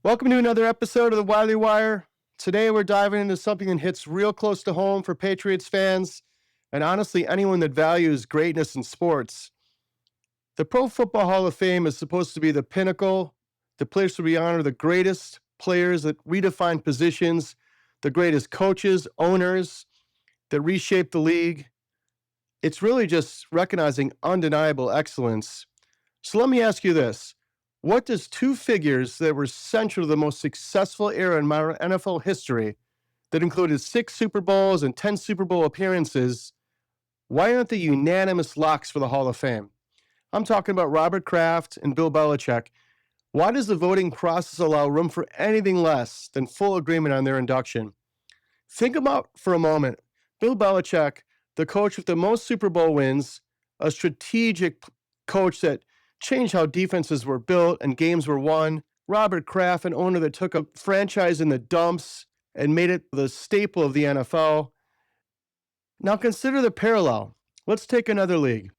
Welcome to another episode of the Wiley Wire. Today we're diving into something that hits real close to home for Patriots fans and honestly anyone that values greatness in sports. The Pro Football Hall of Fame is supposed to be the pinnacle, the place where we honor the greatest players that redefine positions, the greatest coaches, owners that reshape the league. It's really just recognizing undeniable excellence. So let me ask you this. What does two figures that were central to the most successful era in modern NFL history, that included 6 Super Bowls and 10 Super Bowl appearances, why aren't they unanimous locks for the Hall of Fame? I'm talking about Robert Kraft and Bill Belichick. Why does the voting process allow room for anything less than full agreement on their induction? Think about for a moment. Bill Belichick, the coach with the most Super Bowl wins, a strategic coach that changed how defenses were built and games were won. Robert Kraft, an owner that took a franchise in the dumps and made it the staple of the NFL. Now consider the parallel. Let's take another league.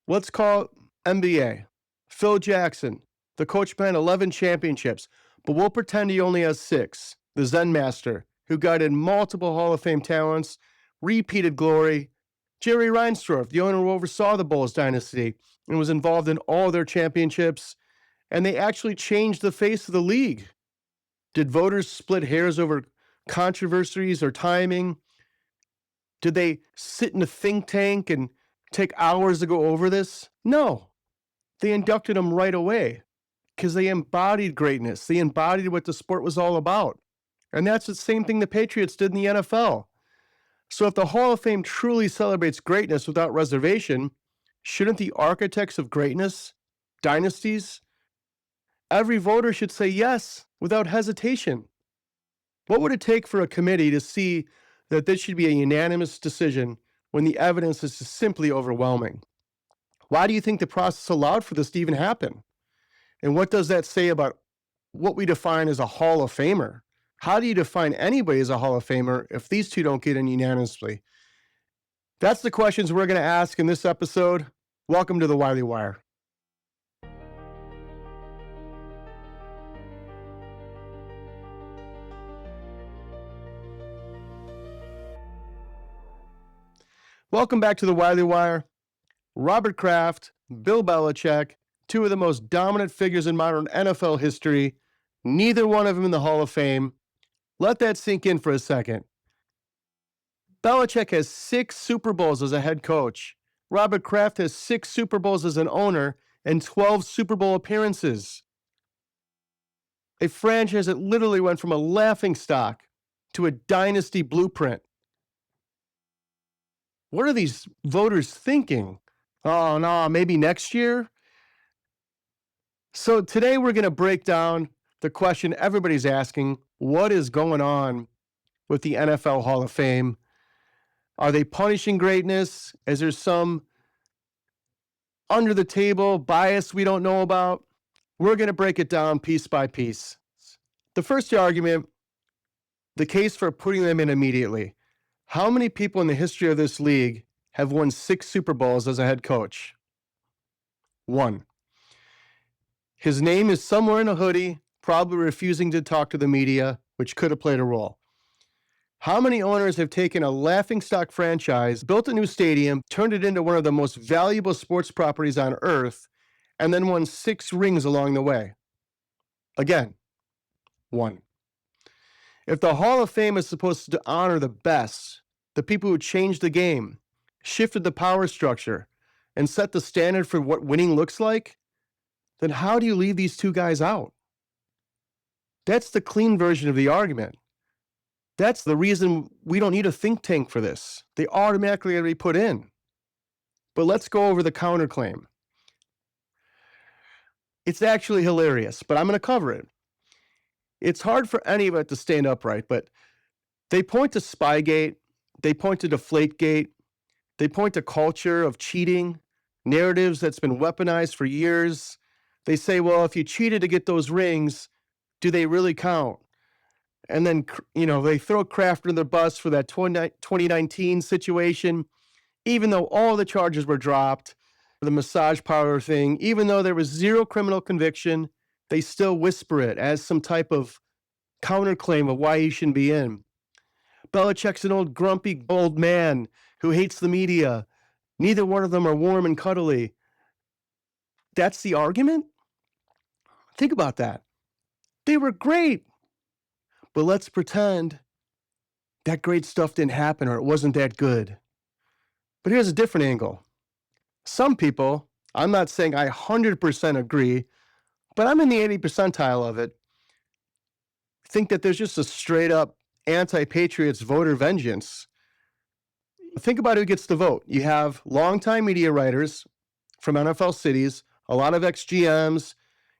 Let's call it NBA. Phil Jackson, the coach behind 11 championships, but we'll pretend he only has 6. The Zen Master, who guided multiple Hall of Fame talents, repeated glory. Jerry Reinsdorf, the owner who oversaw the Bulls dynasty and was involved in all their championships, and they actually changed the face of the league. Did voters split hairs over controversies or timing? Did they sit in a think tank and take hours to go over this? No. They inducted them right away because they embodied greatness. They embodied what the sport was all about. And that's the same thing the Patriots did in the NFL. So if the Hall of Fame truly celebrates greatness without reservation, shouldn't the architects of greatness, dynasties, every voter should say yes without hesitation? What would it take for a committee to see that this should be a unanimous decision when the evidence is simply overwhelming? Why do you think the process allowed for this to even happen? And what does that say about what we define as a Hall of Famer? How do you define anybody as a Hall of Famer if these two don't get in unanimously? That's the questions we're going to ask in this episode. Welcome to the Wiley Wire. Welcome back to the Wiley Wire. Robert Kraft, Bill Belichick, 2 of the most dominant figures in modern NFL history, neither one of them in the Hall of Fame. Let that sink in for a second. Belichick has 6 Super Bowls as a head coach. Robert Kraft has 6 Super Bowls as an owner and 12 Super Bowl appearances. A franchise that literally went from a laughingstock to a dynasty blueprint. What are these voters thinking? Oh, no, maybe next year? So today we're going to break down the question everybody's asking. What is going on with the NFL Hall of Fame? Are they punishing greatness? Is there some under the table bias we don't know about? We're going to break it down piece by piece. The first argument, the case for putting them in immediately. How many people in the history of this league have won 6 Super Bowls as a head coach? 1. His name is somewhere in a hoodie, probably refusing to talk to the media, which could have played a role. How many owners have taken a laughingstock franchise, built a new stadium, turned it into one of the most valuable sports properties on earth, and then won 6 rings along the way? Again, 1. If the Hall of Fame is supposed to honor the best, the people who changed the game, shifted the power structure, and set the standard for what winning looks like, then how do you leave these 2 guys out? That's the clean version of the argument. That's the reason we don't need a think tank for this. They automatically got to be put in. But let's go over the counterclaim. It's actually hilarious, but I'm going to cover it. It's hard for any of it to stand upright, but they point to Spygate, they point to Deflategate, they point to culture of cheating, narratives that's been weaponized for years. They say, well, if you cheated to get those rings, do they really count? And then, they throw Kraft under the bus for that 2019 situation, even though all the charges were dropped, the massage parlor thing, even though there was 0 criminal conviction, they still whisper it as some type of counterclaim of why he shouldn't be in. Belichick's an old grumpy old man who hates the media. Neither one of them are warm and cuddly. That's the argument? Think about that. They were great. But let's pretend that great stuff didn't happen or it wasn't that good. But here's a different angle. Some people, I'm not saying I 100% agree, but I'm in the 80 percentile of it, think that there's just a straight up anti-Patriots voter vengeance. Think about who gets the vote. You have longtime media writers from NFL cities, a lot of ex-GMs,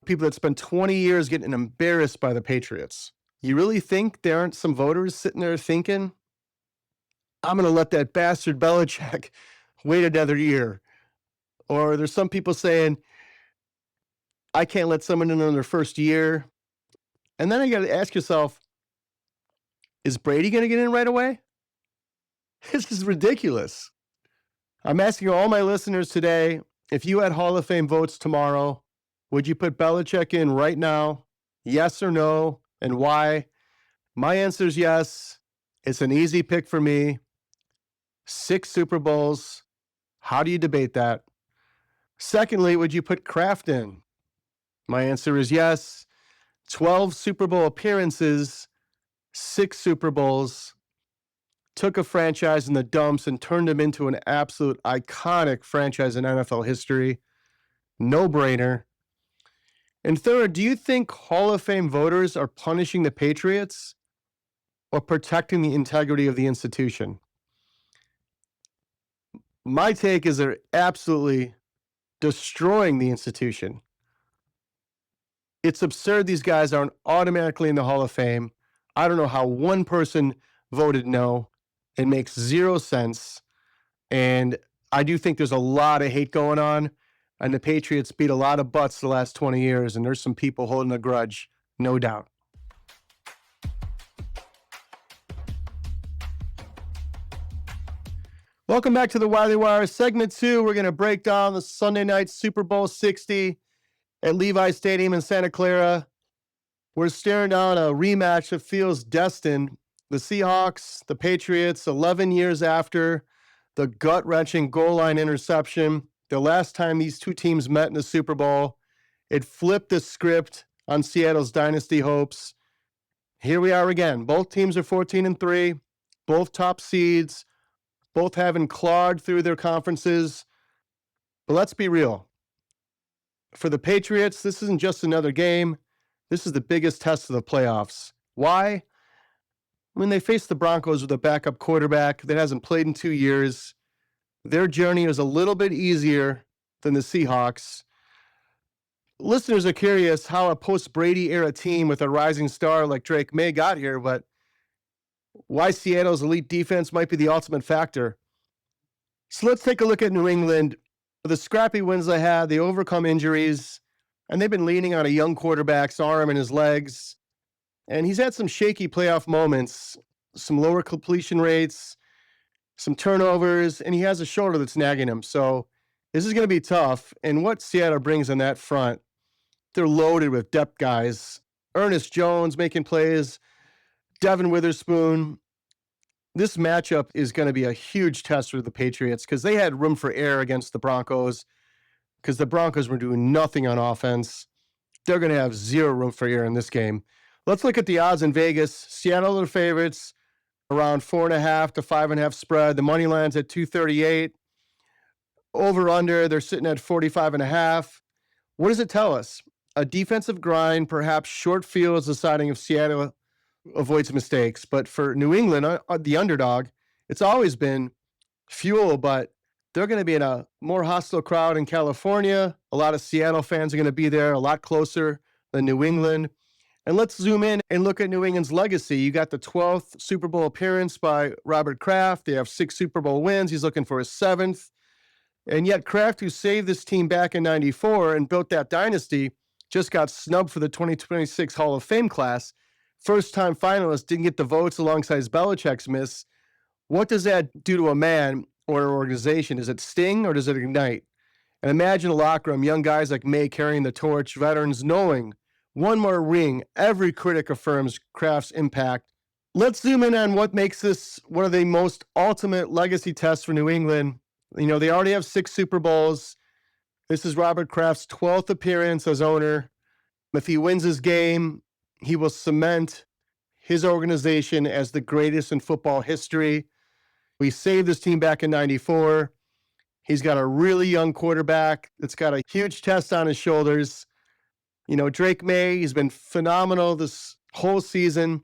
people that spent 20 years getting embarrassed by the Patriots. You really think there aren't some voters sitting there thinking, I'm going to let that bastard Belichick wait another year? Or there's some people saying, I can't let someone in on their first year. And then you got to ask yourself, is Brady going to get in right away? This is ridiculous. I'm asking all my listeners today, if you had Hall of Fame votes tomorrow, would you put Belichick in right now? Yes or no? And why? My answer is yes. It's an easy pick for me. 6 Super Bowls. How do you debate that? Secondly, would you put Kraft in? My answer is yes. 12 Super Bowl appearances, 6 Super Bowls, took a franchise in the dumps and turned them into an absolute iconic franchise in NFL history. No brainer. And third, do you think Hall of Fame voters are punishing the Patriots or protecting the integrity of the institution? My take is they're absolutely destroying the institution. It's absurd these guys aren't automatically in the Hall of Fame. I don't know how one person voted no. It makes zero sense. And I do think there's a lot of hate going on. And the Patriots beat a lot of butts the last 20 years. And there's some people holding a grudge, no doubt. Welcome back to the Wiley Wire. Segment 2, we're going to break down the Sunday night Super Bowl 60 at Levi Stadium in Santa Clara. We're staring down a rematch that feels destined. The Seahawks, the Patriots, 11 years after the gut-wrenching goal line interception, the last time these two teams met in the Super Bowl, it flipped the script on Seattle's dynasty hopes. Here we are again. Both teams are 14-3, both top seeds, both having clawed through their conferences. But let's be real. For the Patriots, this isn't just another game. This is the biggest test of the playoffs. Why? When they face the Broncos with a backup quarterback that hasn't played in 2 years, their journey is a little bit easier than the Seahawks. Listeners are curious how a post-Brady era team with a rising star like Drake May got here, but why Seattle's elite defense might be the ultimate factor. So let's take a look at New England. The scrappy wins they had, they overcome injuries, and they've been leaning on a young quarterback's arm and his legs. And he's had some shaky playoff moments, some lower completion rates, some turnovers, and he has a shoulder that's nagging him. So this is going to be tough. And what Seattle brings on that front, they're loaded with depth guys. Ernest Jones making plays, Devin Witherspoon. This matchup is going to be a huge test for the Patriots because they had room for error against the Broncos because the Broncos were doing nothing on offense. They're going to have zero room for error in this game. Let's look at the odds in Vegas. Seattle are the favorites, around 4.5 to 5.5 spread. The money line's at 238. Over under, they're sitting at 45.5. What does it tell us? A defensive grind, perhaps short fields deciding if Seattle avoids mistakes. But for New England, the underdog, it's always been fuel, but they're going to be in a more hostile crowd in California. A lot of Seattle fans are going to be there, a lot closer than New England. And let's zoom in and look at New England's legacy. You got the 12th Super Bowl appearance by Robert Kraft. They have 6 Super Bowl wins. He's looking for his 7th. And yet Kraft, who saved this team back in 94 and built that dynasty, just got snubbed for the 2026 Hall of Fame class. First-time finalist, didn't get the votes alongside Belichick's miss. What does that do to a man or an organization? Does it sting or does it ignite? And imagine a locker room, young guys like May carrying the torch, veterans knowing one more ring. Every critic affirms Kraft's impact. Let's zoom in on what makes this one of the most ultimate legacy tests for New England. They already have 6 Super Bowls. This is Robert Kraft's 12th appearance as owner. If he wins his game, he will cement his organization as the greatest in football history. We saved this team back in '94. He's got a really young quarterback that's got a huge test on his shoulders. Drake May, he's been phenomenal this whole season.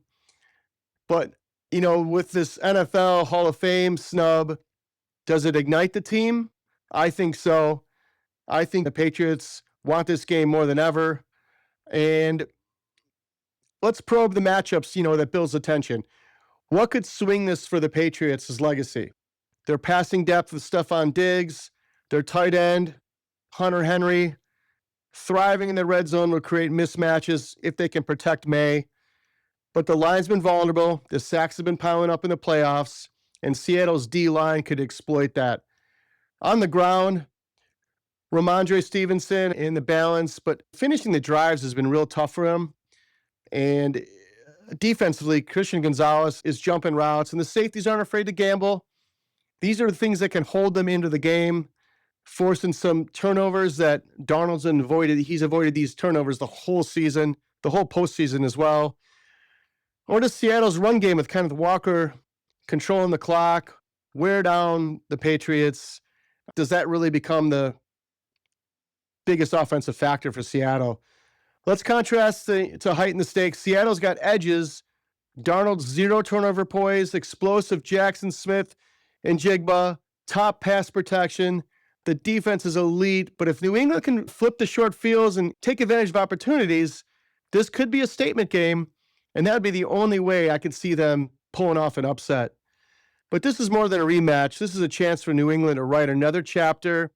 But, with this NFL Hall of Fame snub, does it ignite the team? I think so. I think the Patriots want this game more than ever. And let's probe the matchups, that builds attention. What could swing this for the Patriots' legacy? Their passing depth with Stephon Diggs, their tight end, Hunter Henry, thriving in the red zone will create mismatches if they can protect May. But the line's been vulnerable. The sacks have been piling up in the playoffs, and Seattle's D-line could exploit that. On the ground, Ramondre Stevenson in the balance, but finishing the drives has been real tough for him. And defensively, Christian Gonzalez is jumping routes, and the safeties aren't afraid to gamble. These are the things that can hold them into the game, forcing some turnovers that Darnold's avoided. He's avoided these turnovers the whole season, the whole postseason as well. Or does Seattle's run game with Kenneth Walker controlling the clock, wear down the Patriots? Does that really become the biggest offensive factor for Seattle? Let's contrast to heighten the stakes. Seattle's got edges. Darnold's 0 turnover poise, explosive Jackson Smith and Jigba, top pass protection. The defense is elite, but if New England can flip the short fields and take advantage of opportunities, this could be a statement game, and that would be the only way I could see them pulling off an upset. But this is more than a rematch. This is a chance for New England to write another chapter,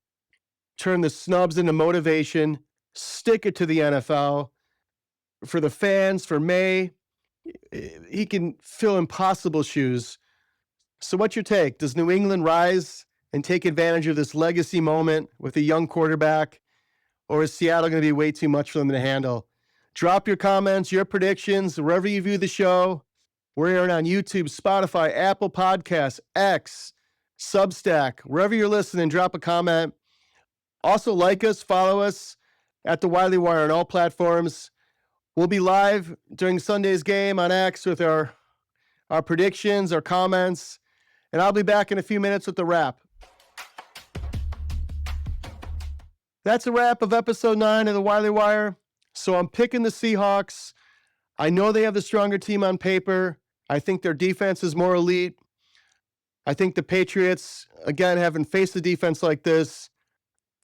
turn the snubs into motivation, stick it to the NFL. For the fans, for May, he can fill impossible shoes. So what's your take? Does New England rise and take advantage of this legacy moment with a young quarterback? Or is Seattle going to be way too much for them to handle? Drop your comments, your predictions, wherever you view the show. We're airing on YouTube, Spotify, Apple Podcasts, X, Substack. Wherever you're listening, drop a comment. Also, like us, follow us at The Wiley Wire on all platforms. We'll be live during Sunday's game on X with our predictions, our comments, and I'll be back in a few minutes with the wrap. That's a wrap of episode 9 of The Wiley Wire. So I'm picking the Seahawks. I know they have the stronger team on paper. I think their defense is more elite. I think the Patriots, again, haven't faced a defense like this,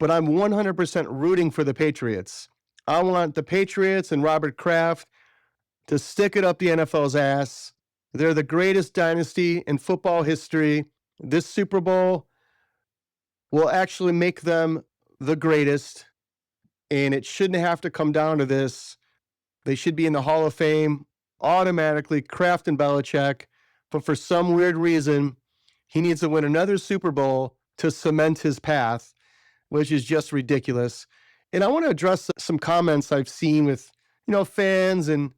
but I'm 100% rooting for the Patriots. I want the Patriots and Robert Kraft to stick it up the NFL's ass. They're the greatest dynasty in football history. This Super Bowl will actually make them the greatest, and it shouldn't have to come down to this. They should be in the Hall of Fame automatically, Kraft and Belichick, but for some weird reason, he needs to win another Super Bowl to cement his path, which is just ridiculous. And I want to address some comments I've seen with, fans and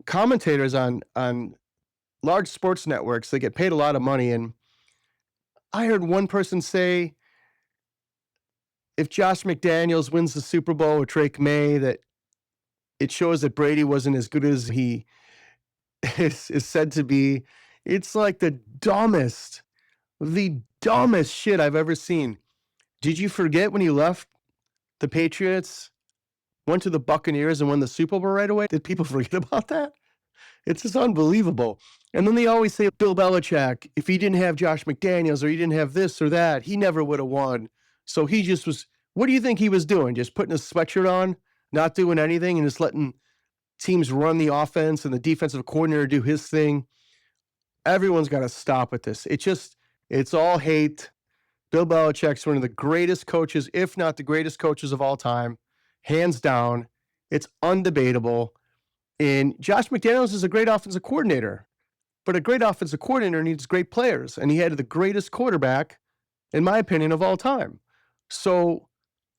commentators on large sports networks. They get paid a lot of money. And I heard one person say, if Josh McDaniels wins the Super Bowl with Drake May, that it shows that Brady wasn't as good as he is said to be. It's like the dumbest shit I've ever seen. Did you forget when he left the Patriots, went to the Buccaneers and won the Super Bowl right away? Did people forget about that? It's just unbelievable. And then they always say, Bill Belichick, if he didn't have Josh McDaniels or he didn't have this or that, he never would have won. So he just was, what do you think he was doing? Just putting a sweatshirt on, not doing anything, and just letting teams run the offense and the defensive coordinator do his thing? Everyone's got to stop with this. It's all hate. Bill Belichick's one of the greatest coaches, if not the greatest coaches of all time, hands down. It's undebatable. And Josh McDaniels is a great offensive coordinator, but a great offensive coordinator needs great players, and he had the greatest quarterback, in my opinion, of all time. So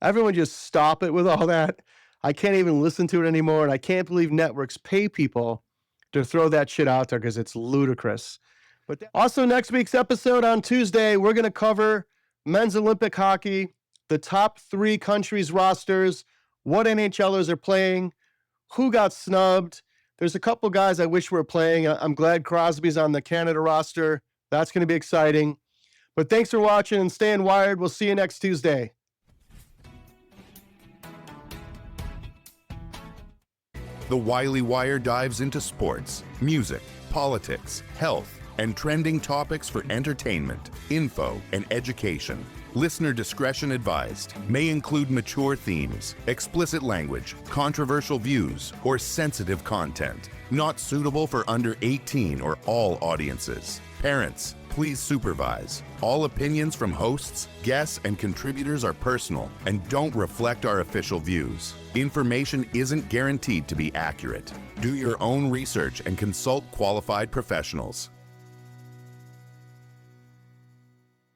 everyone just stop it with all that. I can't even listen to it anymore. And I can't believe networks pay people to throw that shit out there because it's ludicrous. But also, next week's episode on Tuesday, we're going to cover men's Olympic hockey, the top 3 countries' rosters, what NHLers are playing, who got snubbed. There's a couple guys I wish were playing. I'm glad Crosby's on the Canada roster. That's going to be exciting. But thanks for watching and staying wired. We'll see you next Tuesday. The Wiley Wire dives into sports, music, politics, health, and trending topics for entertainment, info, and education. Listener discretion advised. May include mature themes, explicit language, controversial views, or sensitive content. Not suitable for under 18 or all audiences. Parents, please supervise. All opinions from hosts, guests, and contributors are personal and don't reflect our official views. Information isn't guaranteed to be accurate. Do your own research and consult qualified professionals.